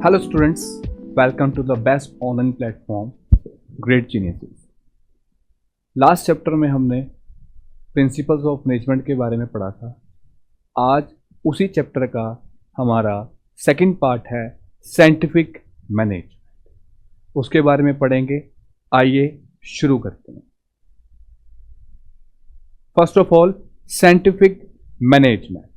Hello students, welcome to the best online platform Great Geniuses। Last chapter में हमने principles of management के बारे में पढ़ा था। आज उसी चैप्टर का हमारा सेकंड पार्ट है साइंटिफिक मैनेजमेंट, उसके बारे में पढ़ेंगे। आइए शुरू करते हैं। First of all scientific management.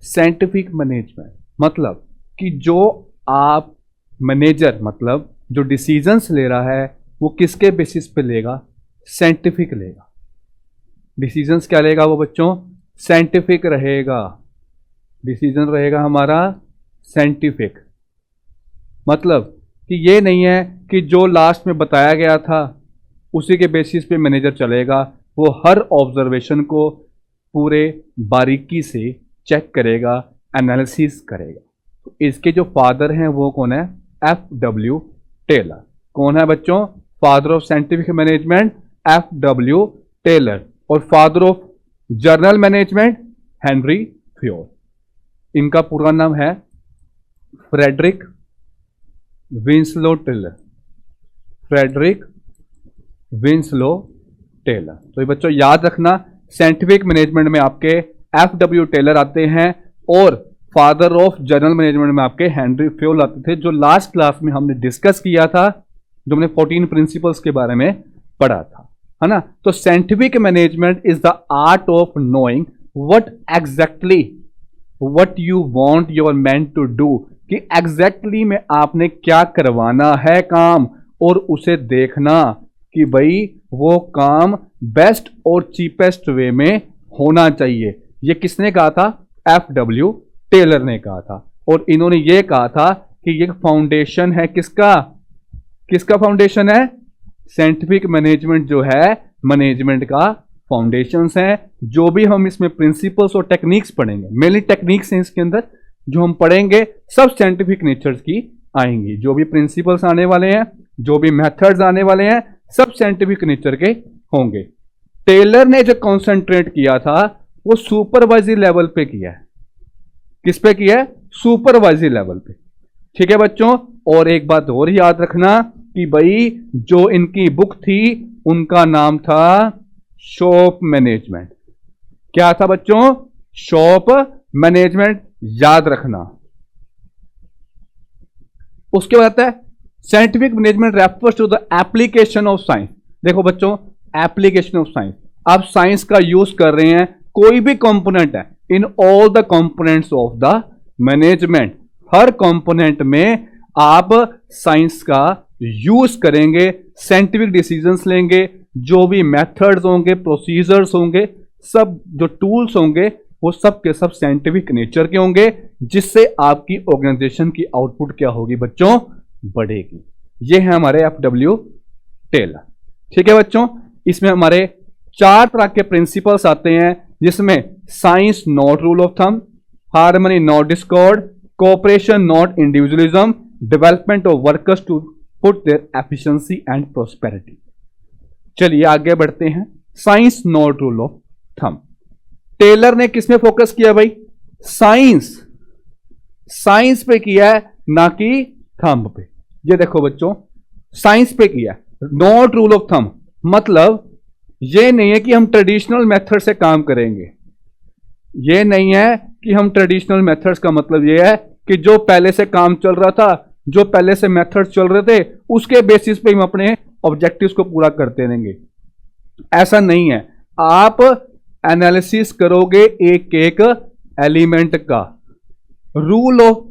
Scientific management मतलब कि जो आप मैनेजर मतलब जो डिसीजंस ले रहा है वो किसके बेसिस पे लेगा? साइंटिफिक लेगा। डिसीजंस क्या लेगा वो बच्चों? साइंटिफिक रहेगा। डिसीजन रहेगा हमारा साइंटिफिक। मतलब कि ये नहीं है कि जो लास्ट में बताया गया था उसी के बेसिस पे मैनेजर चलेगा। वो हर ऑब्जर्वेशन को पूरे बारीकी से चेक करेगा, एनालिसिस करेगा। तो इसके जो फादर हैं वो कौन है? F.W. टेलर। कौन है बच्चों? Father of scientific management F.W. Taylor. और father of general management Henri Fayol. इनका पूरा नाम है Frederick Winslow Taylor. Frederick Winslow Taylor. तो ये बच्चों याद रखना, साइंटिफिक मैनेजमेंट में आपके F.W. टेलर आते हैं और फादर ऑफ जर्नल मैनेजमेंट में आपके हेनरी फ्योल आते थे, जो लास्ट क्लास में हमने डिस्कस किया था, जो हमने 14 प्रिंसिपल्स के बारे में पढ़ा था, है ना। तो scientific management is the art of knowing what exactly what you want your man to do, कि एग्जैक्टली में आपने क्या करवाना है काम, और उसे देखना कि भाई वो काम बेस्ट और चीपेस्ट वे में होना चाहिए। ये किसने कहा था? F.W. टेलर ने कहा था। और इन्होंने ये कहा था कि ये फाउंडेशन है किसका? किसका फाउंडेशन है? साइंटिफिक मैनेजमेंट जो है मैनेजमेंट का फाउंडेशंस हैं। जो भी हम इसमें प्रिंसिपल्स और टेक्निक्स पढ़ेंगे, मेनली टेक्निक्स हैं इसके अंदर जो हम पढ़ेंगे, सब साइंटिफिक नेचर्स की आएंगी। जो भी प्रिंसिपल्स आने वाले हैं, जो भी मेथड्स आने वाले हैं, सब साइंटिफिक नेचर के होंगे। टेलर ने जो कॉन्सेंट्रेट किया था वो सुपरवाइजरी लेवल पे किया है। किस पे किया है? सुपरवाइजरी लेवल पे। ठीक है बच्चों। और एक बात और याद रखना कि भाई जो इनकी बुक थी उनका नाम था शॉप मैनेजमेंट। क्या था बच्चों? Shop management. याद रखना। उसके बाद आता है scientific management refers to the application of science. देखो बच्चों, एप्लीकेशन ऑफ साइंस, आप साइंस का यूज कर रहे हैं, कोई भी कंपोनेंट है, in all the components of the management, हर कंपोनेंट में आप साइंस का यूज करेंगे, साइंटिफिक डिसीजंस लेंगे, जो भी मेथड्स होंगे, प्रोसीजर्स होंगे, सब जो टूल्स होंगे वो सब के सब साइंटिफिक नेचर के होंगे, जिससे आपकी ऑर्गेनाइजेशन की आउटपुट क्या होगी बच्चों? बढ़ेगी। ये है हमारे F.W. टेलर। ठीक है बच्चों। इसमें हमारे 4 तरह के प्रिंसिपल्स आते हैं, जिसमें science not rule of thumb, harmony not discord, cooperation not individualism, development of workers to put their efficiency and prosperity. चलिए आगे बढ़ते हैं। Science not rule of thumb. Taylor ने किसमें फोकस किया भाई? साइंस। साइंस पे किया है, ना कि थंब पे। ये देखो बच्चों, साइंस पे किया। नॉट रूल ऑफ थंब मतलब ये नहीं है कि हम ट्रेडिशनल मेथड से काम करेंगे। ये नहीं है कि हम ट्रेडिशनल मेथड्स का मतलब ये है कि जो पहले से काम चल रहा था, जो पहले से मेथड्स चल रहे थे, उसके बेसिस पे हम अपने ऑब्जेक्टिव्स को पूरा करते रहेंगे। ऐसा नहीं है। आप एनालिसिस करोगे एक एक एलिमेंट का। रूल ऑफ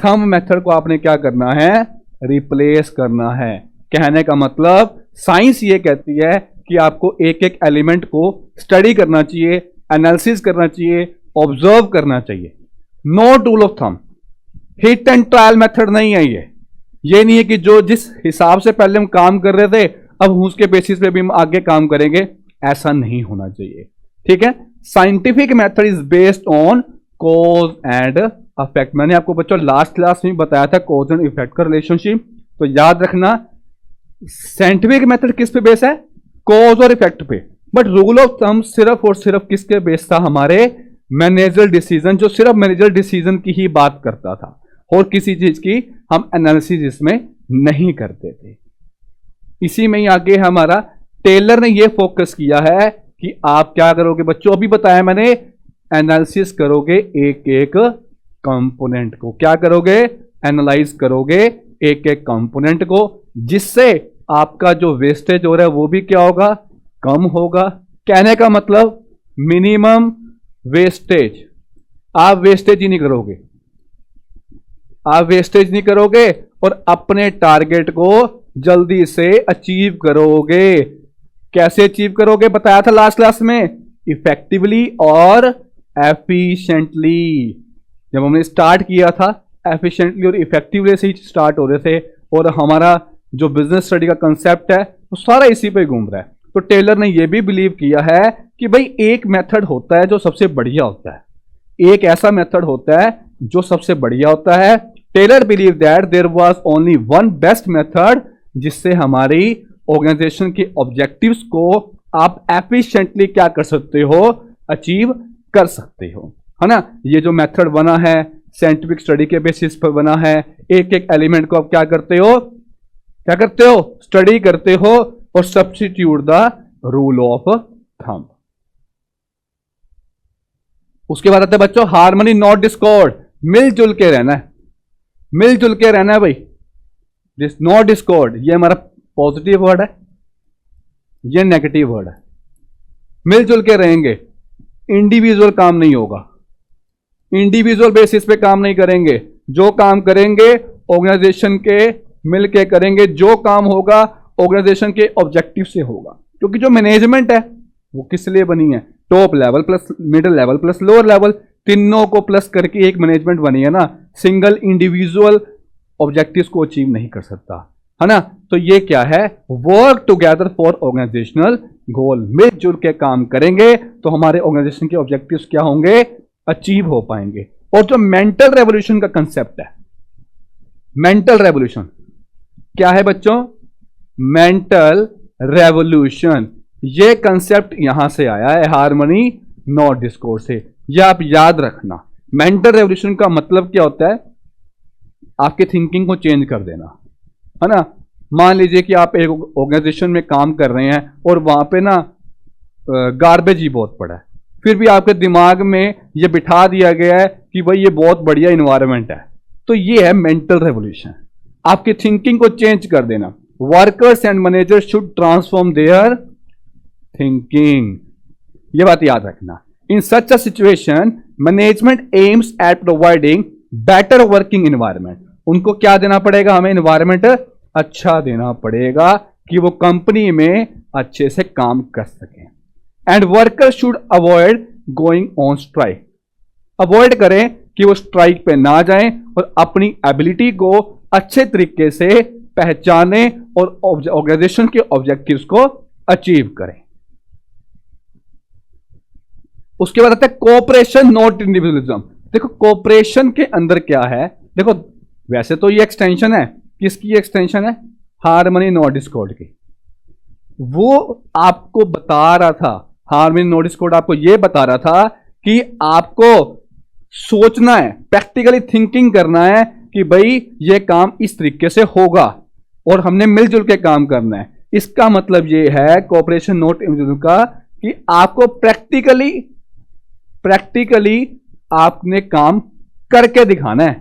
थंब मेथड को आपने क्या करना है? रिप्लेस करना है। कहने का मतलब साइंस ये कहती है कि आपको एक एक एलिमेंट को स्टडी करना चाहिए, एनालिसिस करना चाहिए, ऑब्जर्व करना चाहिए। Not rule of thumb, hit and trial method नहीं है ये नहीं है कि जो जिस हिसाब से पहले हम काम कर रहे थे अब उसके बेसिस पे भी हम आगे काम करेंगे। ऐसा नहीं होना चाहिए। ठीक है। Scientific method is based on cause and effect. मैंने आपको बच्चों लास्ट क्लास में बताया था कॉज एंड इफेक्ट का रिलेशनशिप, तो याद रखना साइंटिफिक मेथड किस पे बेस है? कॉज और इफेक्ट पे। बट रूल ऑफ थंब सिर्फ और सिर्फ किसके बेस था? हमारे मैनेजर डिसीजन, जो सिर्फ मैनेजर डिसीजन की ही बात करता था। और किसी चीज की हम एनालिसिस इसमें नहीं करते थे। इसी में ही आगे हमारा टेलर ने ये फोकस किया है कि आप क्या करोगे बच्चों, अभी बताया मैंने, एनालिसिस करोगे एक एक कंपोनेंट को। क्या करोगे? एनालाइज करोगे एक एक कंपोनेंट को, जिससे आपका जो वेस्टेज हो रहा है वो भी क्या होगा? कम होगा। कहने का मतलब मिनिमम वेस्टेज। आप वेस्टेज ही नहीं करोगे, आप वेस्टेज नहीं करोगे और अपने टारगेट को जल्दी से अचीव करोगे। कैसे अचीव करोगे? बताया था लास्ट क्लास में, इफेक्टिवली और एफिशिएंटली। जब हमने स्टार्ट किया था एफिशिएंटली और इफेक्टिवली से ही स्टार्ट हो रहे थे, और हमारा जो बिजनेस स्टडी का कंसेप्ट है वो सारा इसी पे घूम रहा है। तो टेलर ने यह भी बिलीव किया है कि भाई एक मेथड होता है जो सबसे बढ़िया होता है, एक ऐसा मेथड होता है जो सबसे बढ़िया होता है। Taylor believe that there was only one best method जिससे हमारी ऑर्गेनाइजेशन के ऑब्जेक्टिव्स को आप एफिशिएंटली क्या कर सकते हो? अचीव कर सकते हो, है ना। ये जो मेथड बना है साइंटिफिक स्टडी के बेसिस पर बना है। एक एक एलिमेंट को आप क्या करते हो? क्या करते हो? स्टडी करते हो और substitute the rule of thumb. उसके बाद आता है बच्चों हार्मनी नॉट डिस्कॉर्ड। मिलजुल के रहना है, मिलजुल के रहना है भाई। दिस नॉट डिस्कॉर्ड, ये हमारा पॉजिटिव वर्ड है, ये नेगेटिव वर्ड है। मिलजुल के रहेंगे, इंडिविजुअल काम नहीं होगा, इंडिविजुअल बेसिस पे काम नहीं करेंगे। जो काम करेंगे ऑर्गेनाइजेशन के मिल के करेंगे, जो काम होगा ऑर्गेनाइजेशन के ऑब्जेक्टिव से होगा। क्योंकि जो मैनेजमेंट है वो किस लिए बनी है? Top level plus middle level plus lower level, तीनों को प्लस करके एक मैनेजमेंट बनी है ना। सिंगल इंडिविजुअल ऑब्जेक्टिव्स को अचीव नहीं कर सकता, है ना। तो ये क्या है? वर्क टुगेदर फॉर ऑर्गेनाइजेशनल गोल। मिलजुल के काम करेंगे तो हमारे ऑर्गेनाइजेशन के ऑब्जेक्टिव्स क्या होंगे? अचीव हो पाएंगे। और जो मेंटल रेवोल्यूशन का कंसेप्ट है, मेंटल रेवोल्यूशन क्या है बच्चों? मेंटल रेवोल्यूशन, ये कंसेप्ट यहां से आया है, हार्मनी नॉट डिस्कॉर्ड से। ये आप याद रखना। मेंटल रेवोल्यूशन का मतलब क्या होता है? आपके थिंकिंग को चेंज कर देना, है ना। मान लीजिए कि आप एक ऑर्गेनाइजेशन में काम कर रहे हैं और वहां पे ना गार्बेज ही बहुत पड़ा है, फिर भी आपके दिमाग में ये बिठा दिया गया है कि भाई ये बहुत बढ़िया इन्वायरमेंट है। तो ये है मेंटल रेवोल्यूशन, आपकी थिंकिंग को चेंज कर देना। Workers and managers should transform their thinking, ये बात याद रखना। In such a situation management aims at providing better working environment. उनको क्या देना पड़ेगा? हमें एनवायरनमेंट अच्छा देना पड़ेगा कि वो कंपनी में अच्छे से काम कर सकें। And workers should avoid going on strike, avoid करें कि वो स्ट्राइक पे ना जाएं और अपनी एबिलिटी को अच्छे तरीके से पहचानें और ऑर्गेनाइजेशन के ऑब्जेक्टिव्स को अचीव करें। उसके बाद आता है कोऑपरेशन नॉट इंडिविजुअलिज्म। देखो कोऑपरेशन के अंदर क्या है? देखो वैसे तो ये एक्सटेंशन है, किसकी एक्सटेंशन है? हार्मनी नॉट डिस्कॉर्ड की। वो आपको बता रहा था, हार्मनी नॉट डिस्कॉर्ड आपको ये बता रहा था कि आपको सोचना है, प्रैक्टिकली थिंकिंग करना है कि भाई ये काम इस तरीके से होगा और हमने मिलजुल के काम करना है। इसका मतलब ये है कोऑपरेशन नॉट इंडिविजुअल का कि आपको प्रैक्टिकली आपने काम करके दिखाना है।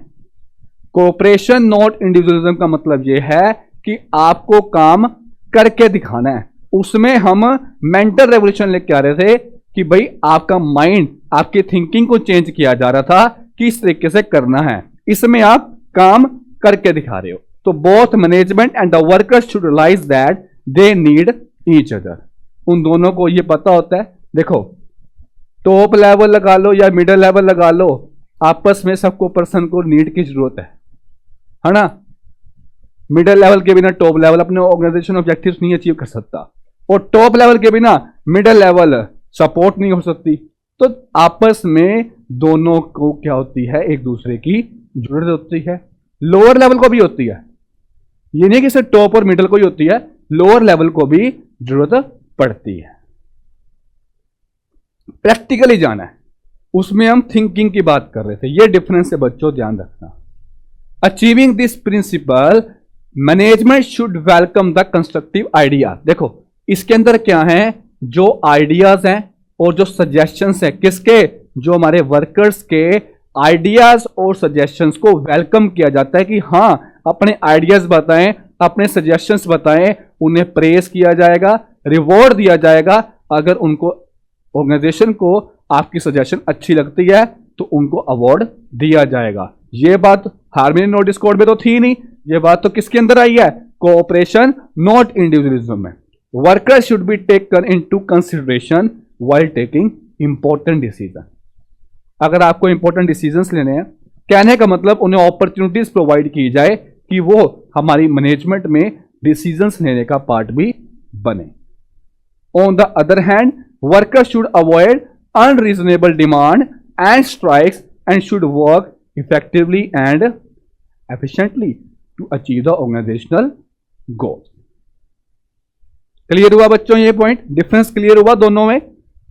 कोऑपरेशन नॉट इंडिविजुअलिज्म का मतलब यह है कि आपको काम करके दिखाना है। उसमें हम मेंटल रेवोल्यूशन लेके आ रहे थे कि भाई आपका माइंड, आपकी थिंकिंग को चेंज किया जा रहा था कि इस तरीके से करना है। इसमें आप काम करके दिखा रहे हो। तो both management and the workers should realise that they need each other. उन दोनों को यह पता होता है, देखो टॉप लेवल लगा लो या मिडिल लेवल लगा लो, आपस में सबको पर्सन को नीड की जरूरत है ना। मिडिल लेवल के बिना टॉप लेवल अपने ऑर्गेनाइजेशन ऑब्जेक्टिव्स नहीं अचीव कर सकता और टॉप लेवल के बिना मिडिल लेवल सपोर्ट नहीं हो सकती। तो आपस में दोनों को क्या होती है? एक दूसरे की जरूरत होती है। लोअर लेवल को भी होती है, ये नहीं कि सिर्फ टॉप और मिडिल को ही होती है, लोअर लेवल को भी जरूरत पड़ती है। प्रैक्टिकली जाना है, उसमें हम थिंकिंग की बात कर रहे थे। ये डिफरेंस है बच्चों, ध्यान रखना। Achieving this principle management should welcome the constructive idea. देखो इसके अंदर क्या है, जो आइडियाज हैं और जो सजेशंस हैं, किसके, जो हमारे वर्कर्स के आइडियाज और सजेशंस को वेलकम किया जाता है कि हाँ अपने आइडियाज बताएं, अपने सजेशंस बताएं, उन्हें प्रेज किया जाएगा, रिवॉर्ड दिया जाएगा। अगर उनको ऑर्गेनाइजेशन को आपकी सजेशन अच्छी लगती है तो उनको अवार्ड दिया जाएगा। ये बात हार्मनी नॉट डिस्कॉर्ड में तो थी नहीं, ये बात तो किसके अंदर आई है, कोऑपरेशन नॉट इंडिविजुअलिज्म में। Workers should be taken into consideration while taking important decision. अगर आपको इंपॉर्टेंट डिसीजंस लेने हैं, कहने का मतलब उन्हें अपॉर्चुनिटीज प्रोवाइड की जाए कि वो हमारी मैनेजमेंट में डिसीजंस लेने का पार्ट भी बने। On the other hand workers should avoid unreasonable demand and strikes and should work effectively and efficiently to achieve the organisational goal. Clear हुआ बच्चों, ये पॉइंट डिफरेंस क्लियर हुआ दोनों में।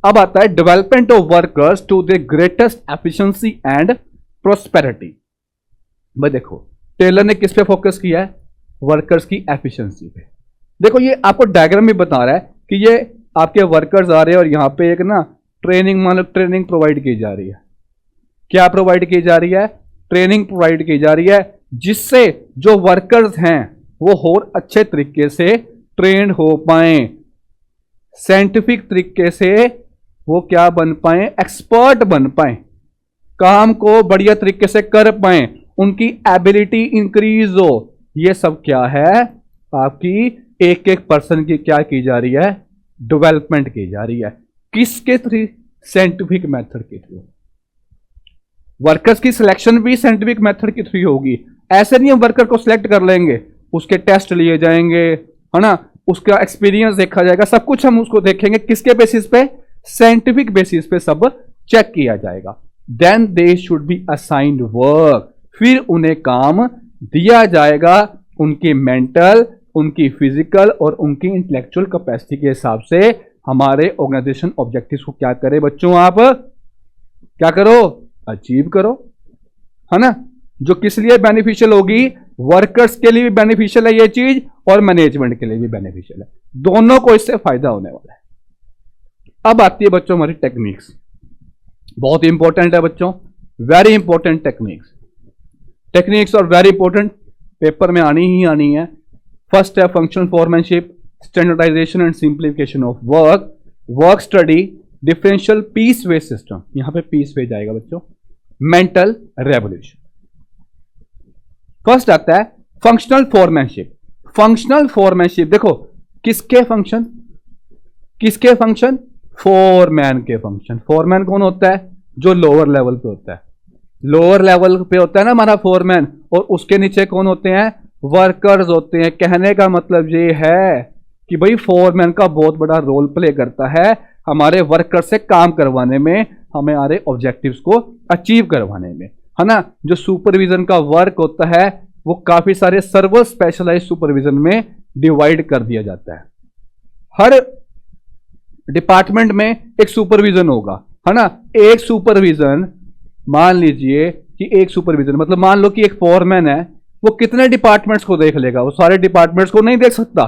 अब आता है development of workers to the greatest efficiency and prosperity. भाई देखो टेलर ने किस पे फोकस किया है, वर्कर्स की एफिशिएंसी पे। देखो ये आपको डायग्राम में बता रहा है कि ये आपके वर्कर्स आ रहे हैं और यहां पे एक ना ट्रेनिंग, मान लो ट्रेनिंग प्रोवाइड की जा रही है। क्या प्रोवाइड की जा रही है, ट्रेनिंग प्रोवाइड की जा रही है, जिससे जो वर्कर्स हैं वो और अच्छे तरीके से ट्रेंड हो पाए, साइंटिफिक तरीके से वो क्या बन पाए, एक्सपर्ट बन पाए, काम को बढ़िया तरीके से कर पाए, उनकी एबिलिटी इंक्रीज हो। ये सब क्या है, आपकी एक एक पर्सन की क्या की जा रही है, डेवलपमेंट की जा रही है। किसके थ्रू, साइंटिफिक मेथड के थ्रू। वर्कर्स की सिलेक्शन भी साइंटिफिक मेथड के थ्रू होगी। ऐसे नहीं हम वर्कर को सिलेक्ट कर लेंगे, उसके टेस्ट लिए जाएंगे, है ना, उसका एक्सपीरियंस देखा जाएगा, सब कुछ हम उसको देखेंगे किसके बेसिस पे, साइंटिफिक बेसिस पे सब चेक किया जाएगा। Then they should be assigned work, फिर उन्हें काम दिया जाएगा उनकी मेंटल, उनकी फिजिकल और उनकी इंटेलेक्चुअल कैपेसिटी के हिसाब से। हमारे ऑर्गेनाइजेशन ऑब्जेक्टिव्स को क्या करे बच्चों, आप क्या करो, अचीव करो, है ना। जो किस लिए बेनिफिशियल होगी, वर्कर्स के लिए भी बेनिफिशियल है ये चीज और मैनेजमेंट के लिए भी बेनिफिशियल है, दोनों को इससे फायदा होने वाला है। अब आती है बच्चों हमारी टेक्निक्स, बहुत इंपॉर्टेंट है बच्चों, वेरी इंपॉर्टेंट टेक्निक्स। टेक्निक्स और वेरी इंपॉर्टेंट, पेपर में आनी ही आनी है। फर्स्ट है functional foremanship, standardisation and simplification of work, work study, differential piece wage system, यहां पे पीस वे जाएगा बच्चों, मेंटल रेवोल्यूशन। फर्स्ट आता है फंक्शनल फॉर्मैनशिप। फंक्शनल फॉर्मैनशिप देखो किसके फंक्शन, किसके फंक्शन, फोरमैन के फंक्शन। फोरमैन कौन होता है, जो लोअर लेवल पे होता है, लोअर लेवल पे होता है ना हमारा फोरमैन, और उसके नीचे कौन होते हैं, वर्कर्स होते हैं। कहने का मतलब ये है कि भाई फोरमैन का बहुत बड़ा रोल प्ले करता है हमारे वर्कर से काम करवाने में, हमारे ऑब्जेक्टिव्स को अचीव करवाने में, है ना। जो सुपरविजन का वर्क होता है वो काफी सारे सर्वर स्पेशलाइज सुपरविजन में डिवाइड कर दिया जाता है। हर डिपार्टमेंट में एक सुपरविजन होगा, है ना। एक सुपरविजन, मान लीजिए कि एक सुपरविजन मतलब मान लो कि एक फोरमैन है, वो कितने डिपार्टमेंट्स को देख लेगा, वो सारे डिपार्टमेंट्स को नहीं देख सकता।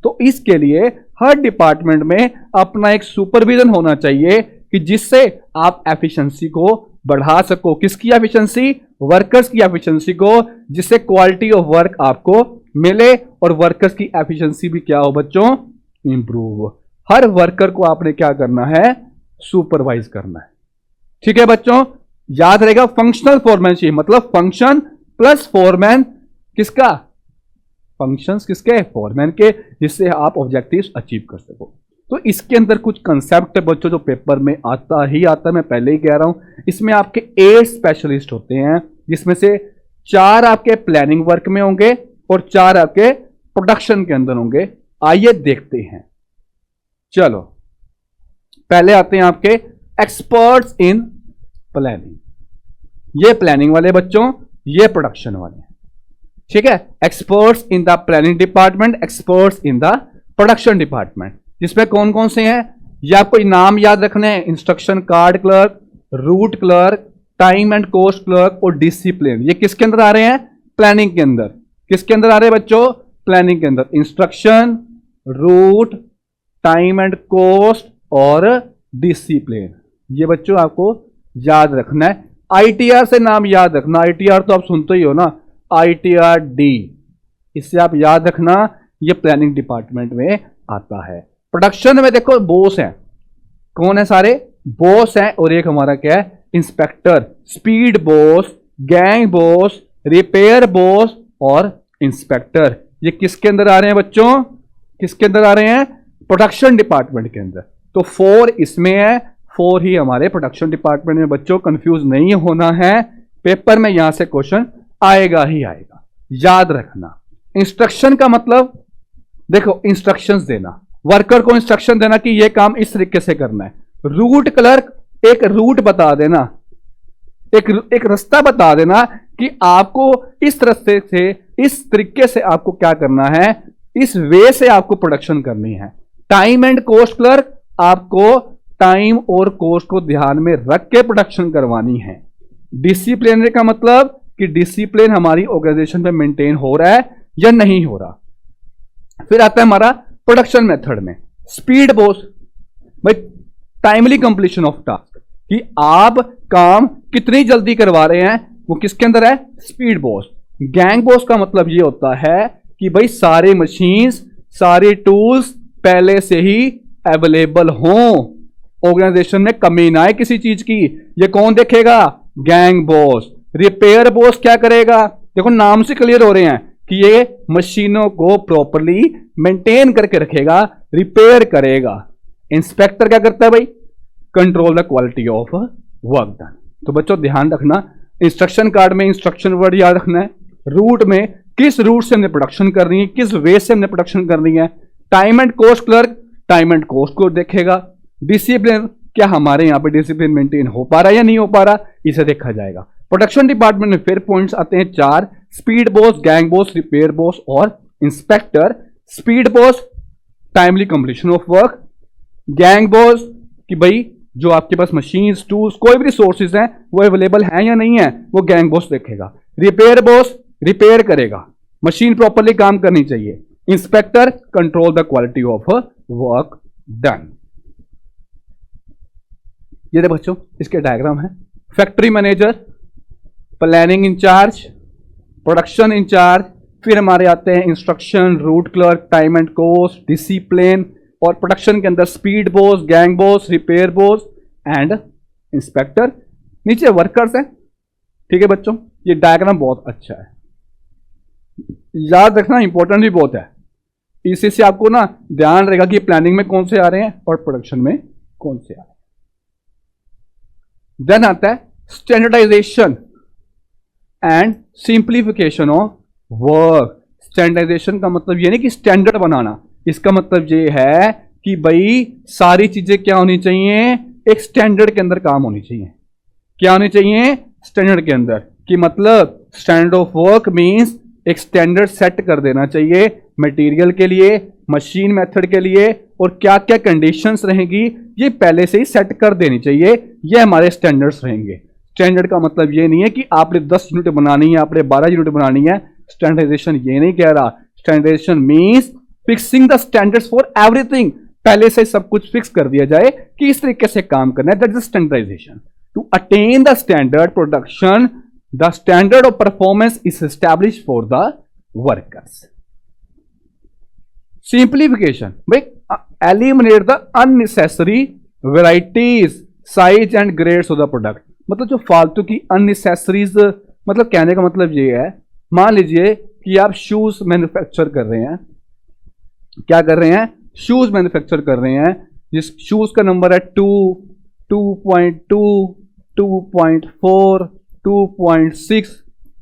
तो इसके लिए हर डिपार्टमेंट में अपना एक सुपरविजन होना चाहिए कि जिससे आप एफिशिएंसी को बढ़ा सको। किसकी एफिशिएंसी, वर्कर्स की एफिशिएंसी को, जिससे क्वालिटी ऑफ वर्क आपको मिले और वर्कर्स की एफिशिएंसी भी क्या हो बच्चों, इंप्रूव। हर वर्कर को आपने क्या करना है, सुपरवाइज करना है। ठीक है बच्चों, याद रहेगा फंक्शनल फोरमैनशिप मतलब फंक्शन प्लस फोरमैन, किसका, फंक्शंस किसके, फोरमैन के, जिससे आप ऑब्जेक्टिव्स अचीव कर सको। तो इसके अंदर कुछ कंसेप्ट है बच्चों जो पेपर में आता ही आता है, मैं पहले ही कह रहा हूं। इसमें आपके 8 स्पेशलिस्ट होते हैं, जिसमें से 4 आपके प्लानिंग वर्क में होंगे और 4 आपके प्रोडक्शन के अंदर होंगे। आइए देखते हैं। चलो पहले आते हैं आपके एक्सपर्ट्स इन प्लानिंग। ये प्लानिंग वाले बच्चों, ये प्रोडक्शन वाले, ठीक है। Experts in the planning department, experts in the production department, जिसमें कौन कौन से हैं, ये आपको नाम याद रखने हैं, instruction card clerk, root clerk, time and cost clerk और डिसिप्लिन। ये किसके अंदर आ रहे हैं, प्लानिंग के अंदर। किसके अंदर आ रहे हैं बच्चों? प्लानिंग के अंदर। Instruction, route, time and cost और डिसिप्लिन, ये बच्चों आपको याद रखना है। आईटीआर से नाम याद रखना, आईटीआर तो आप सुनते ही हो ना, आईटीआर डी, इससे आप याद रखना, ये प्लानिंग डिपार्टमेंट में आता है। प्रोडक्शन में देखो बॉस है, कौन है? सारे बॉस हैं, और एक हमारा क्या है? Inspector, speed boss, gang boss, repair boss और इंस्पेक्टर। ये किसके अंदर आ रहे हैं बच्चों? किसके अंदर आ रहे हैं? प्रोडक्शन डिपार्टमेंट के अंदर। तो 4 इसमें है, 4 ही हमारे प्रोडक्शन डिपार्टमेंट में। बच्चों कंफ्यूज नहीं होना है, पेपर में यहां से क्वेश्चन आएगा ही आएगा, याद रखना। इंस्ट्रक्शन का मतलब देखो, इंस्ट्रक्शंस देना, वर्कर को इंस्ट्रक्शन देना कि ये काम इस तरीके से करना है। रूट क्लर्क एक रूट बता देना, एक रास्ता बता देना कि आपको इस रास्ते से, इस तरीके से आपको क्या करना है, इस वे से आपको प्रोडक्शन करनी है। टाइम एंड कॉस्ट क्लर्क आपको टाइम और कॉस्ट को ध्यान में रख के प्रोडक्शन करवानी है। डिसिप्लिनरी का मतलब कि डिसिप्लिन हमारी ऑर्गेनाइजेशन में मेंटेन हो रहा है या नहीं हो रहा। फिर आता है हमारा प्रोडक्शन मेथड में स्पीड बॉस, भाई टाइमली कंप्लीशन ऑफ टास्क, कि आप काम कितनी जल्दी करवा रहे हैं, वो किसके अंदर है? Speed boss. गैंग बॉस का मतलब ये होता है कि भाई सारे मशीन्स, सारे टूल्स पहले से ही अवेलेबल हों, ऑर्गेनाइजेशन में कमी ना आए किसी चीज की। ये कौन देखेगा? Gang boss. रिपेयर बॉस क्या करेगा? देखो नाम से क्लियर हो रहे हैं कि ये मशीनों को प्रॉपरली मेंटेन करके रखेगा, रिपेयर करेगा। इंस्पेक्टर क्या करता है भाई? Control the quality of work done. तो बच्चों ध्यान रखना, इंस्ट्रक्शन कार्ड में इंस्ट्रक्शन वर्ड याद रखना है। रूट में किस रूट से हमने प्रोडक्शन करनी है, किस वे से हमने प्रोडक्शन करनी है। Time and cost clerk time and cost को देखेगा। डिसिप्लिन, क्या हमारे यहाँ पे डिसिप्लिन मेंटेन हो पा रहा है या नहीं हो पा रहा, इसे देखा जाएगा। प्रोडक्शन डिपार्टमेंट में फिर पॉइंट्स आते हैं 4, speed boss, gang boss, repair boss और inspector. Speed boss timely completion of work. Gang boss कि भाई जो आपके पास मशीन्स, टूल्स, कोई भी रिसोर्सेज हैं वो अवेलेबल हैं या नहीं है, वो गैंग बॉस देखेगा। रिपेयर बॉस रिपेयर करेगा, मशीन प्रॉपरली काम करनी चाहिए। Inspector control the quality of work done. ये देखो बच्चों, इसके डायग्राम है। Factory manager, planning incharge, production incharge, फिर हमारे आते हैं instruction, route clerk, time and cost, discipline, और प्रोडक्शन के अंदर speed boss, gang boss, repair boss and inspector. नीचे वर्कर्स हैं। ठीक है बच्चों, ये डायग्राम बहुत अच्छा है, याद रखना, इंपॉर्टेंट भी बहुत है। इसी से आपको ना ध्यान रहेगा कि प्लानिंग में कौन से आ रहे हैं और प्रोडक्शन में कौन से आ रहे हैं। देन आता है standardisation and simplification of work. Standardisation का मतलब ये नहीं कि स्टैंडर्ड बनाना, इसका मतलब ये है कि भाई सारी चीजें क्या होनी चाहिए, एक स्टैंडर्ड के अंदर काम होनी चाहिए। क्या होनी चाहिए? स्टैंडर्ड के अंदर। कि मतलब स्टैंडर्ड ऑफ वर्क मींस एक स्टैंडर्ड सेट कर देना चाहिए मटेरियल के लिए, मशीन मेथड के लिए, और क्या क्या कंडीशंस रहेंगी ये पहले से ही सेट कर देनी चाहिए। ये हमारे स्टैंडर्ड्स रहेंगे। स्टैंडर्ड का मतलब ये नहीं है कि आपने 10 यूनिट बनानी है, आपने 12 यूनिट बनानी है। स्टैंडर्डाइजेशन ये नहीं कह रहा। Standardisation means fixing the standards for everything. पहले से सब कुछ फिक्स कर दिया जाए कि इस तरीके से काम करना है। That is standardisation. To attain the standard production, the standard of performance is established for the workers. Simplification, भाई eliminate the unnecessary varieties, size and grades of the product. मतलब जो फालतू की अननेसेसरीज, मतलब कहने का मतलब ये है, मान लीजिए कि आप शूज मैन्युफैक्चर कर रहे हैं। क्या कर रहे हैं? शूज मैन्युफैक्चर कर रहे हैं। जिस शूज का नंबर है 2, 2.2, 2.4, 2.6,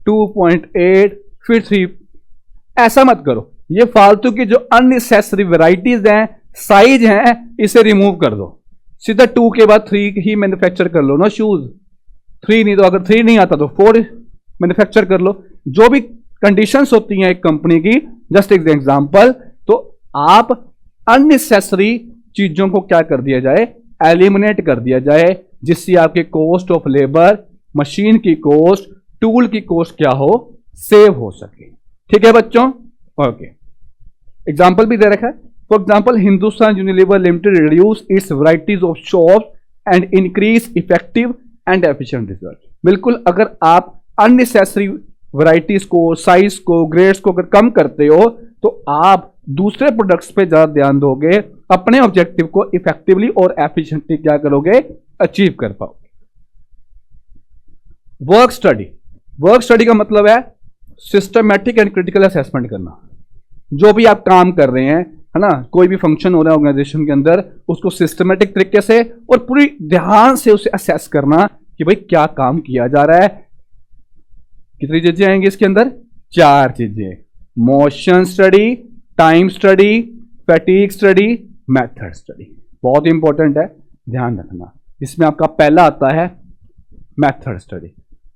2.8, फिर 3। ऐसा मत करो। ये फालतू की जो अननेसेसरी वैरायटीज हैं, साइज हैं, इसे रिमूव कर दो। सीधा 2 के बाद 3 ही मैन्युफैक्चर कर लो ना शूज। 3 नहीं तो, अगर 3 नहीं आता तो 4 मैन्युफैक्चर कर लो। जो भी कंडीशंस होती हैं एक कंपनी की, जस्ट एक एग्जांपल, तो आप अननेसेसरी चीजों को क्या कर दिया जाए? एलिमिनेट कर दिया जाए, जिससे आपके कॉस्ट ऑफ लेबर, मशीन की कॉस्ट, टूल की कॉस्ट क्या हो? सेव हो सके। ठीक है बच्चों, ओके। एग्जाम्पल भी दे रखा है। For example, Hindustan Unilever limited reduce it's varieties of shop and increase effective and efficient result. बिल्कुल, अगर आप अननेसेसरी वैरायटीज को, साइज को, ग्रेड्स को अगर कम करते हो तो आप दूसरे प्रोडक्ट्स पे ज्यादा ध्यान दोगे, अपने ऑब्जेक्टिव को इफेक्टिवली और एफिशिएंटली क्या करोगे, अचीव कर पाओगे। वर्क स्टडी, वर्क स्टडी का मतलब है सिस्टमैटिक एंड क्रिटिकल असेसमेंट करना। जो भी आप काम कर रहे हैं, है ना, कोई भी फंक्शन हो रहा है ऑर्गेनाइजेशन के अंदर, उसको सिस्टमैटिक तरीके से और पूरी ध्यान से उसे असेस करना कि भाई क्या काम किया जा रहा है। कितनी चीजें आएंगी इसके अंदर, 4 चीजें। Motion study, time study, fatigue study, method study. बहुत इंपॉर्टेंट है, ध्यान रखना। इसमें आपका पहला आता है मेथड स्टडी।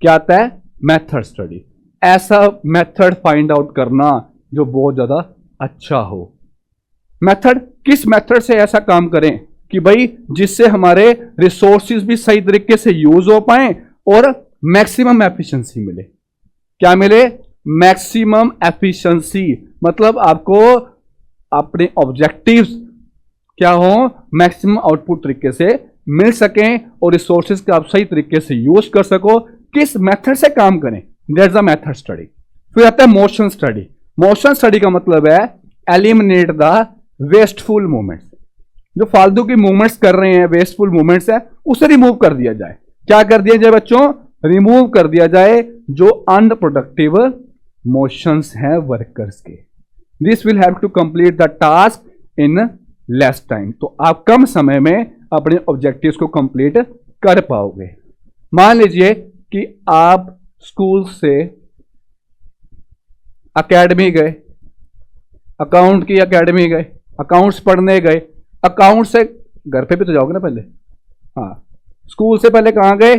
क्या आता है, मेथड स्टडी। ऐसा मेथड फाइंड आउट करना जो बहुत ज्यादा अच्छा हो। मेथड, किस मेथड से ऐसा काम करें कि भाई जिससे हमारे रिसोर्सेज भी सही तरीके से यूज हो पाए और मैक्सिमम एफिशिएंसी मिले। क्या मिले, मैक्सिमम एफिशिएंसी। मतलब आपको अपने ऑब्जेक्टिव्स क्या हो, मैक्सिमम आउटपुट तरीके से मिल सकें और रिसोर्सेज का आप सही तरीके से यूज कर सको। किस मेथड से काम करें, दैट्स द मेथड स्टडी। फिर आता है मोशन स्टडी। मोशन स्टडी का मतलब है एलिमिनेट द वेस्टफुल मूवमेंट्स। जो फालतू की मूवमेंट्स कर रहे हैं, वेस्टफुल मूवमेंट्स है, उसे रिमूव कर दिया जाए। क्या कर दिया जाए बच्चों, रिमूव कर दिया जाए जो अनप्रोडक्टिव मोशंस हैं वर्कर्स के। This will have to complete the task in less time. तो आप कम समय में अपने ऑब्जेक्टिव्स को कंप्लीट कर पाओगे। मान लीजिए कि आप स्कूल से एकेडमी गए, अकाउंट की एकेडमी गए, अकाउंट्स पढ़ने गए। अकाउंट से घर पे भी तो जाओगे ना पहले, हाँ। स्कूल से पहले कहाँ गए,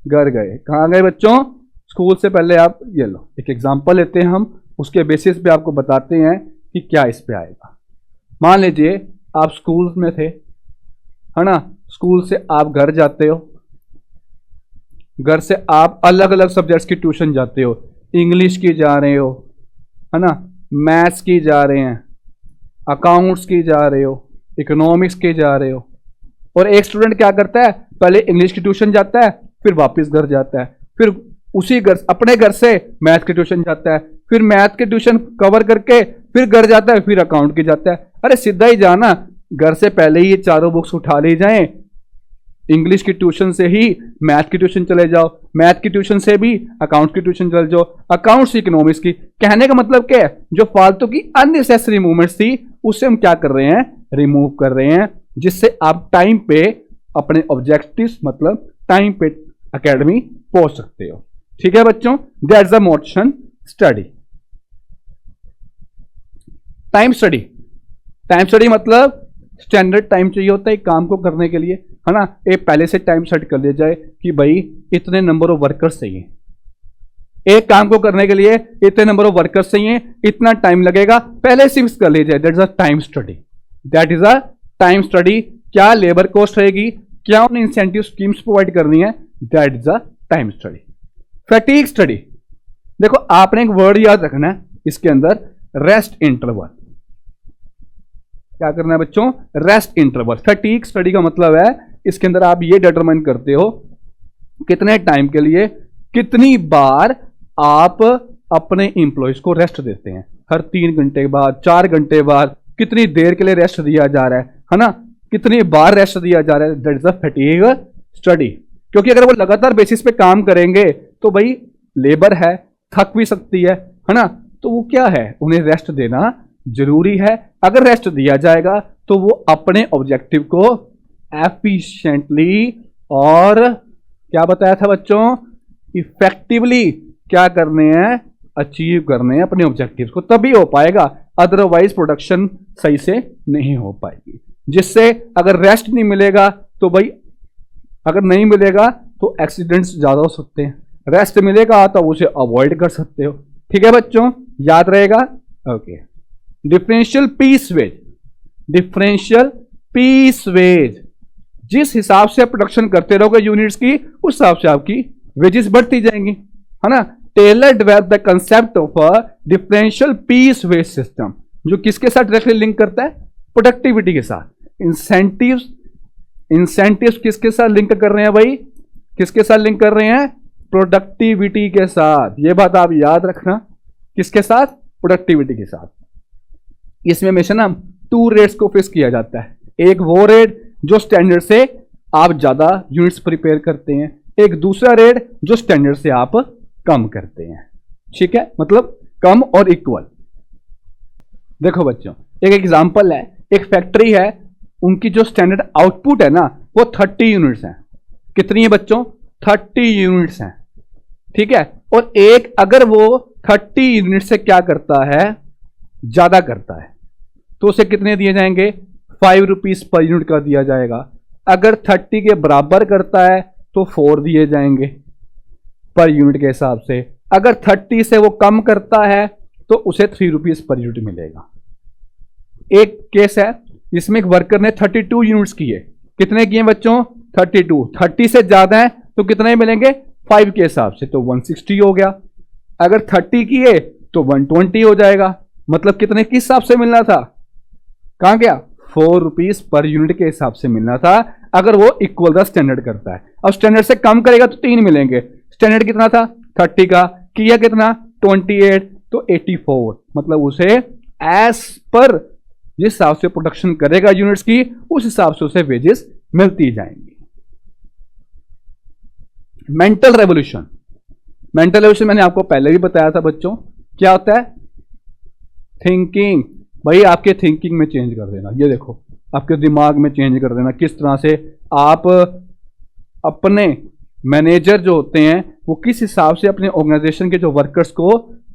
घर गए। कहाँ गए बच्चों, स्कूल से पहले आप, ये लो एक एग्जांपल लेते हैं हम, उसके बेसिस पे आपको बताते हैं कि क्या इस पे आएगा। मान लीजिए आप स्कूल में थे, है ना, स्कूल से आप घर जाते हो, घर से आप अलग अलग सब्जेक्ट्स की ट्यूशन जाते हो। इंग्लिश की जा रहे हो, है ना, मैथ्स की जा रहे हैं, अकाउंट्स की जा रहे हो, इकोनॉमिक्स की जा रहे हो। और एक स्टूडेंट क्या करता है, पहले इंग्लिश की ट्यूशन जाता है, फिर वापस घर जाता है, फिर उसी घर, अपने घर से मैथ की ट्यूशन जाता है, फिर मैथ की ट्यूशन कवर करके फिर घर जाता है, फिर अकाउंट की जाता है। अरे सीधा ही जाना, घर से पहले ही ये चारों बुक्स उठा ली जाएं, इंग्लिश की ट्यूशन से ही मैथ की ट्यूशन चले जाओ, मैथ की ट्यूशन से भी अकाउंट की ट्यूशन चले जाओ, अकाउंट से इकोनॉमिक्स की। कहने का मतलब क्या है, जो फालतू की अननेसेसरी मूवमेंट्स थी उससे हम क्या कर रहे हैं, रिमूव कर रहे हैं, जिससे आप टाइम पे अपने ऑब्जेक्टिव्स, मतलब टाइम पे एकेडमी पहुंच सकते हो। ठीक है बच्चों, that's the motion study. Time study, time study मतलब स्टैंडर्ड टाइम चाहिए होता है एक काम को करने के लिए, है ना। एक पहले से टाइम सेट कर लिया जाए कि भाई इतने नंबर ऑफ वर्कर्स चाहिए, एक काम को करने के लिए इतने नंबर ऑफ वर्कर्स चाहिए, इतना टाइम लगेगा, पहले से फिक्स कर लिया जाए। That is a time study, that is a time study. क्या लेबर कॉस्ट रहेगी, क्या उन्हें इंसेंटिव स्कीम्स प्रोवाइड करनी है, that is a time study. Fatigue study, देखो आपने एक वर्ड याद रखना है इसके अंदर, रेस्ट इंटरवल। क्या करना है बच्चों, रेस्ट इंटरवल। फैटीग स्टडी का मतलब है इसके अंदर आप ये डिटरमाइन करते हो कितने टाइम के लिए, कितनी बार आप अपने इंप्लॉइज को रेस्ट देते हैं। हर 3 घंटे बाद, 4 घंटे बाद, कितनी देर के लिए रेस्ट दिया जा रहा है ना, कितनी बार रेस्ट दिया जा रहा है, that is a fatigue study. क्योंकि अगर वो लगातार बेसिस पे काम करेंगे तो भाई लेबर है, थक भी सकती है ना, तो वो क्या है, उन्हें रेस्ट देना जरूरी है। अगर रेस्ट दिया जाएगा तो वो अपने ऑब्जेक्टिव को एफिशिएंटली और क्या बताया था बच्चों, इफेक्टिवली क्या करने हैं, अचीव करने हैं अपने ऑब्जेक्टिव्स को, तभी हो पाएगा। अदरवाइज प्रोडक्शन सही से नहीं हो पाएगी। जिससे अगर रेस्ट नहीं मिलेगा तो भाई, अगर नहीं मिलेगा तो एक्सीडेंट्स ज्यादा हो सकते हैं, रेस्ट मिलेगा तो उसे अवॉइड कर सकते हो। ठीक है बच्चों, याद रहेगा, okay. Differential piece wage, differential piece wage, जिस हिसाब से आप प्रोडक्शन करते रहोगे यूनिट्स की, उस हिसाब से आपकी वेजेस बढ़ती जाएंगी, है ना। Taylor develop the concept of a differential piece wage system, जो किसके साथ डायरेक्टली लिंक करता है? प्रोडक्टिविटी के साथ। इंसेंटिव्स किसके साथ लिंक कर रहे हैं भाई? किसके साथ लिंक कर रहे हैं? प्रोडक्टिविटी के साथ। ये बात आप याद रखना, किसके साथ? प्रोडक्टिविटी के साथ। इसमें हमेशा ना 2 रेट्स को फिक्स किया जाता है। एक वो रेट जो स्टैंडर्ड से आप ज्यादा यूनिट्स प्रिपेयर करते हैं, एक दूसरा रेट जो स्टैंडर्ड से आप कम करते हैं। ठीक है, मतलब कम और इक्वल। देखो बच्चों, एक एग्जांपल है, एक फैक्ट्री है, उनकी जो स्टैंडर्ड आउटपुट है ना वो 30 यूनिट्स हैं। कितनी है बच्चों? 30 यूनिट्स हैं। ठीक है, और एक अगर वो 30 यूनिट से क्या करता है? ज्यादा करता है, तो उसे कितने दिए जाएंगे? 5 रुपीज पर यूनिट का दिया जाएगा। अगर 30 के बराबर करता है तो 4 दिए जाएंगे पर यूनिट के हिसाब से। अगर 30 से वो कम करता है तो उसे 3 रुपीज पर यूनिट मिलेगा। एक केस है जिसमें एक वर्कर ने 32 यूनिट्स किए। कितने किए बच्चों? 32। 30 से ज्यादा है तो कितने मिलेंगे? 5 के हिसाब से, तो 160 हो गया। अगर 30 किए तो 120 हो जाएगा। मतलब कितने किस हिसाब से मिलना था? कहां गया? 4 रुपीज पर यूनिट के हिसाब से मिलना था, अगर वो इक्वल द स्टैंडर्ड करता है। अब स्टैंडर्ड से कम करेगा तो 3 मिलेंगे। स्टैंडर्ड कितना था? 30 का, किया कितना? 28, तो 84। मतलब उसे एज पर जिस हिसाब से प्रोडक्शन करेगा यूनिट्स की, उस हिसाब से उसे वेजेस मिलती जाएंगी। Mental revolution. मेंटल रेवोल्यूशन मैंने आपको पहले भी बताया था बच्चों, क्या होता है? थिंकिंग। भाई आपके थिंकिंग में चेंज कर देना। ये देखो, आपके दिमाग में चेंज कर देना। किस तरह से आप अपने मैनेजर जो होते हैं वो किस हिसाब से अपने ऑर्गेनाइजेशन के जो वर्कर्स को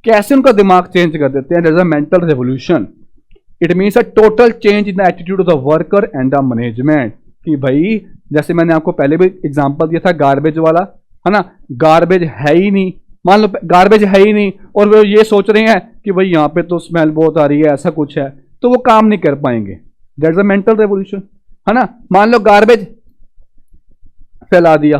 कैसे उनका दिमाग चेंज कर देते हैं। That is a mental revolution. It means a total change in the attitude of the worker and the management. कि भाई जैसे मैंने आपको पहले भी एग्जांपल दिया था गार्बेज वाला, है ना? गार्बेज है ही नहीं, मान लो गार्बेज है ही नहीं, और वो ये सोच रहे हैं कि भाई यहाँ पे तो स्मेल बहुत आ रही है, ऐसा कुछ है, तो वो काम नहीं कर पाएंगे। दैट्स अ मेंटल रेवोल्यूशन, है ना? मान लो गार्बेज फैला दिया,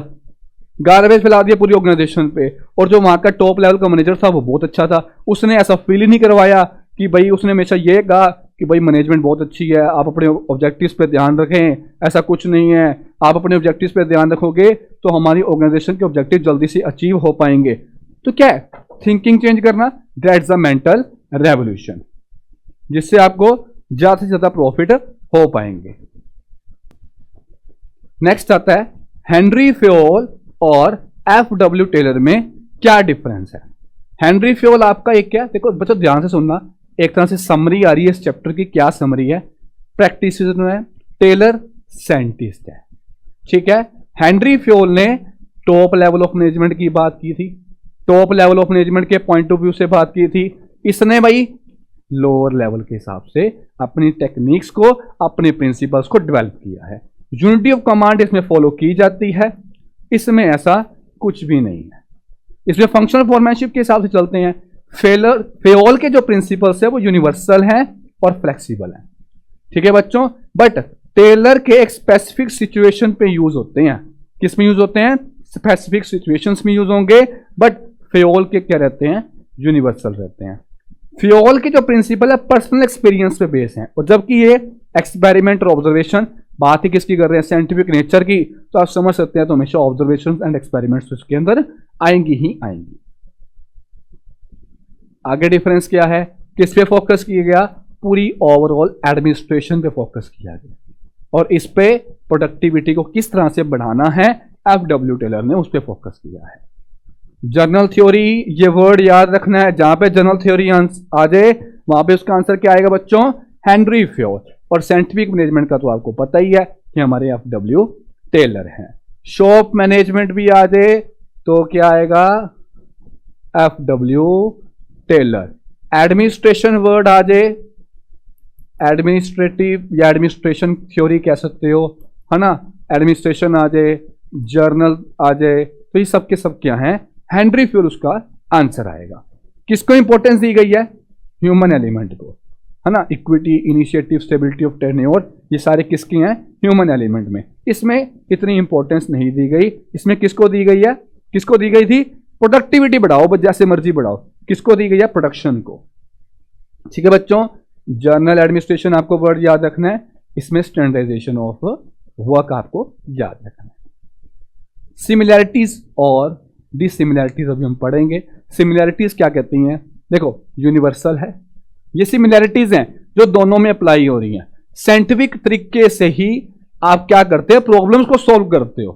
पूरी ऑर्गेनाइजेशन पे, और जो वहां का टॉप लेवल का मैनेजर था वो बहुत अच्छा था, उसने ऐसा फील ही नहीं करवाया कि भाई, उसने हमेशा ये कहा कि भाई मैनेजमेंट बहुत अच्छी है, आप अपने ऑब्जेक्टिव्स पे ध्यान रखें, ऐसा कुछ नहीं है, आप अपने ऑब्जेक्टिव्स पे ध्यान रखोगे तो हमारी ऑर्गेनाइजेशन के ऑब्जेक्टिव जल्दी से अचीव हो पाएंगे। तो क्या है? थिंकिंग चेंज करना। दैट्स द मेंटल रेवोल्यूशन, जिससे आपको ज्यादा से ज्यादा प्रॉफिट हो पाएंगे। नेक्स्ट आता है हेनरी फ्योल और एफ.डब्ल्यू. टेलर में क्या डिफरेंस है। हेनरी फ्योल आपका एक क्या, देखो बच्चों ध्यान से सुनना, एक तरह से समरी आ रही है इस चैप्टर की। क्या समरी है? प्रैक्टिशनर है, टेलर साइंटिस्ट है। ठीक है, हेनरी फ्योल ने टॉप लेवल ऑफ मैनेजमेंट की बात की थी, टॉप लेवल ऑफ मैनेजमेंट के पॉइंट ऑफ व्यू से बात की थी। इसने भाई लोअर लेवल के हिसाब से अपनी टेक्निक्स को, अपने प्रिंसिपल्स को डेवलप किया है। यूनिटी ऑफ कमांड इसमें फॉलो की जाती है, इसमें ऐसा कुछ भी नहीं है। इसमें फंक्शनल फॉर्मैनशिप के हिसाब से चलते हैं। फेओल के जो प्रिंसिपल्स है वो यूनिवर्सल हैं और फ्लेक्सिबल हैं। ठीक है बच्चों, बट टेलर के एक स्पेसिफिक सिचुएशन पे यूज होते हैं। किस में यूज होते हैं? स्पेसिफिक सिचुएशंस में यूज होंगे, बट फेओल के क्या रहते हैं? यूनिवर्सल रहते हैं। फेओल के जो प्रिंसिपल है पर्सनल एक्सपीरियंस पे बेस हैं, और जबकि ये एक्सपेरिमेंट और ऑब्जर्वेशन, बात ही किसकी कर रहे हैं? साइंटिफिक नेचर की, तो आप समझ सकते हैं तो हमेशा ऑब्जर्वेशन एंड एक्सपेरिमेंट्स इसके अंदर आएंगी ही आएंगी। आगे डिफरेंस क्या है? किस पे फोकस किया गया? पूरी ओवरऑल एडमिनिस्ट्रेशन पे फोकस किया गया, और इस पे प्रोडक्टिविटी को किस तरह से बढ़ाना है एफ.डब्ल्यू. टेलर ने उस पे फोकस किया है। जर्नल थ्योरी, ये वर्ड याद रखना है, जहां पे जर्नल थ्योरी आ जाए वहां पे उसका आंसर क्या आएगा बच्चों? Henry Fayol. और साइंटिफिक मैनेजमेंट का तो आपको पता ही है कि हमारे एफ.डब्ल्यू. टेलर हैं। शॉप मैनेजमेंट भी आ जाए तो क्या आएगा? एफ.डब्ल्यू. टेलर। एडमिनिस्ट्रेशन वर्ड आ जाए, एडमिनिस्ट्रेटिव या एडमिनिस्ट्रेशन थ्योरी कह सकते हो, है ना? एडमिनिस्ट्रेशन आ जाए, जर्नल आ जाए, तो ये सब के सब क्या हैं? हेनरी फ्योल उसका आंसर आएगा। किसको इंपॉर्टेंस दी गई है? ह्यूमन एलिमेंट को, है ना? Equity, initiative, stability of tenure, ये सारे किसके हैं? ह्यूमन एलिमेंट में। इसमें इतनी इंपॉर्टेंस नहीं दी गई। इसमें किसको दी गई है? किसको दी गई थी? प्रोडक्टिविटी बढ़ाओ, बस जैसे मर्जी बढ़ाओ। किसको दी गई है? प्रोडक्शन को। ठीक है बच्चों, जर्नल एडमिनिस्ट्रेशन आपको वर्ड याद रखना है, इसमें स्टैंडर्डाइजेशन ऑफ वर्क आपको याद रखना है। सिमिलैरिटीज और डिसिमिलैरिटीज अभी हम पढ़ेंगे। सिमिलैरिटीज क्या कहती हैं? देखो, यूनिवर्सल है, ये सिमिलैरिटीज हैं जो दोनों में अप्लाई हो रही हैं। साइंटिफिक तरीके से ही आप क्या करते हो? प्रॉब्लम्स को सॉल्व करते हो।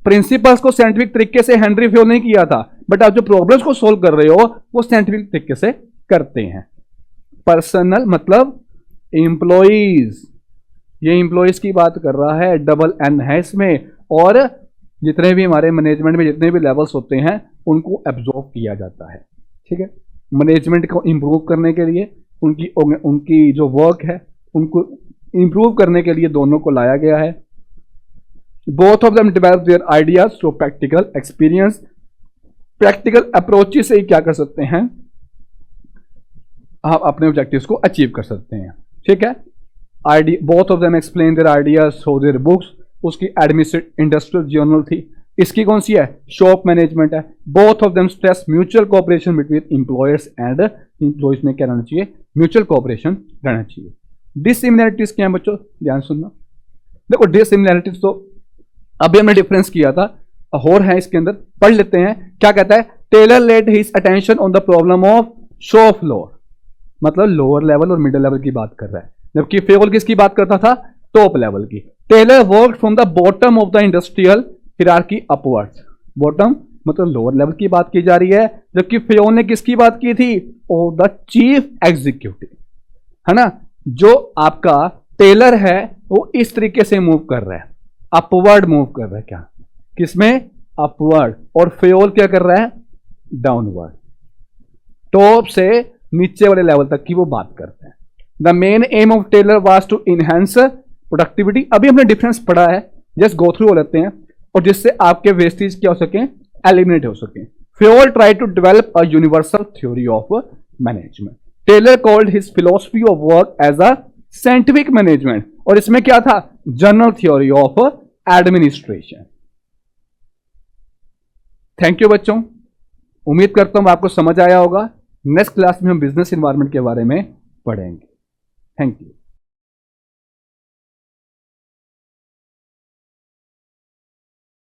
प्रिंसिपल्स को साइंटिफिक तरीके से हेनरी फेयो ने किया था, बट आप जो प्रॉब्लम्स को सॉल्व कर रहे हो वो साइंटिफिक तरीके से करते हैं। पर्सनल मतलब एम्प्लॉइज, ये एम्प्लॉइज की बात कर रहा है, डबल एन है इसमें। और जितने भी हमारे मैनेजमेंट में जितने भी लेवल्स होते हैं उनको एब्जॉर्ब किया जाता है। ठीक है, मैनेजमेंट को इंप्रूव करने के लिए, उनकी जो वर्क है उनको इंप्रूव करने के लिए दोनों को लाया गया है। Both of them develop their ideas through practical experience. Practical approach से ही क्या कर सकते हैं? आप अपने ऑब्जेक्टिव्स को अचीव कर सकते हैं। ठीक है, both of them explain their ideas through their books. उसकी एडमिनिस्ट्रेटिव इंडस्ट्रियल जर्नल थी। इसकी कौन सी है? शॉप मैनेजमेंट है। Both of them stress mutual cooperation between employers and employees में क्या रहना चाहिए? म्यूचुअल कोऑपरेशन रहना चाहिए। डिसिमिलैरिटीज क्या है बच्चों? ध्यान सुनना। देखो, डिसिमिलैरिटीज तो अभी हमने डिफरेंस किया था, और है इसके अंदर, पढ़ लेते हैं। क्या कहता है? Taylor led his attention on the problem of shop floor, मतलब लोअर लेवल और मिडिल लेवल की बात कर रहा है, जबकि फेवल किसकी बात करता था? टॉप लेवल की। Taylor work from the bottom of the industrial hierarchy upwards. Bottom मतलब लोअर लेवल की बात की जा रही है, जबकि फेयोल ने किसकी बात की थी? ऑफ द चीफ एग्जीक्यूटिव, है ना। जो आपका टेलर है वो इस तरीके से मूव कर रहा है, अपवर्ड मूव कर रहा है। क्या? किसमें? अपवर्ड। और फेयोल क्या कर रहा है? डाउनवर्ड, टॉप से नीचे वाले लेवल तक की वो बात करते हैं। The main aim of Taylor was to enhance productivity. अभी हमने डिफरेंस पढ़ा है, जस्ट गो थ्रू हो लेते हैं, और जिससे आपके वेस्टेज क्या हो सके? एलिमिनेट हो सके। Fayol tried to develop a universal theory of management. Taylor called his philosophy of work as a scientific management, और इसमें क्या था? General theory of administration. Thank you बच्चों, उम्मीद करता हूं आपको समझ आया होगा। नेक्स्ट क्लास में हम बिजनेस एनवायरनमेंट के बारे में पढ़ेंगे। Thank you.